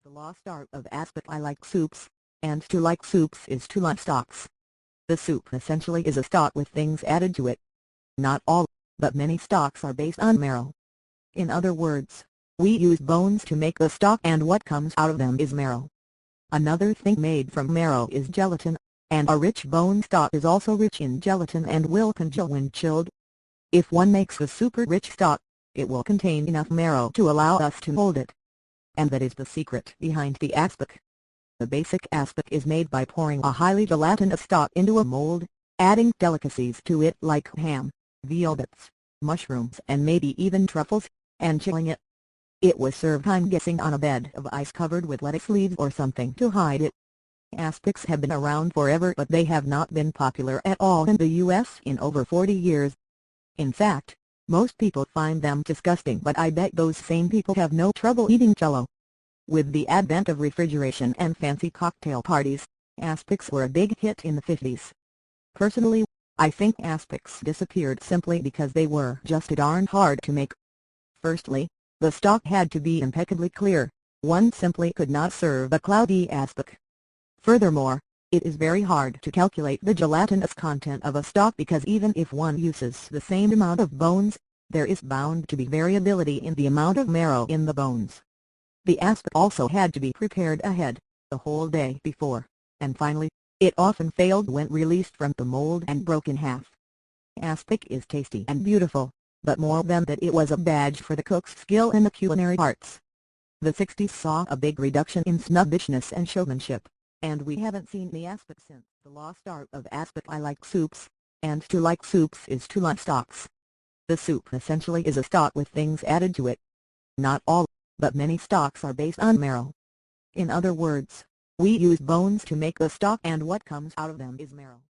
The Lost Art of Aspic. I like soups, and to like soups is to like stocks. The soup essentially is a stock with things added to it. Not all, but many stocks are based on marrow. In other words, we use bones to make the stock and what comes out of them is marrow. Another thing made from marrow is gelatin, and a rich bone stock is also rich in gelatin and will congeal when chilled. If one makes a super rich stock, it will contain enough marrow to allow us to hold it. And that is the secret behind the aspic. The basic aspic is made by pouring a highly gelatinous stock into a mold, adding delicacies to it like ham, veal bits, mushrooms and maybe even truffles, and chilling it. It was served, I'm guessing, on a bed of ice covered with lettuce leaves or something to hide it. Aspics have been around forever, but they have not been popular at all in the US in over 40 years. In fact, most people find them disgusting, but I bet those same people have no trouble eating jello. With the advent of refrigeration and fancy cocktail parties, aspics were a big hit in the 50s. Personally, I think aspics disappeared simply because they were just darn hard to make. Firstly, the stock had to be impeccably clear. One simply could not serve a cloudy aspic. Furthermore, it is very hard to calculate the gelatinous content of a stock because even if one uses the same amount of bones, there is bound to be variability in the amount of marrow in the bones. The aspic also had to be prepared ahead, the whole day before, and finally, it often failed when released from the mold and broke in half. Aspic is tasty and beautiful, but more than that, it was a badge for the cook's skill in the culinary arts. The 60s saw a big reduction in snobbishness and showmanship, and we haven't seen the aspic since. The Lost Art of Aspic. I like soups, and to like soups is to like stocks. The soup essentially is a stock with things added to it. Not all, but many stocks are based on marrow. In other words, we use bones to make the stock and what comes out of them is marrow.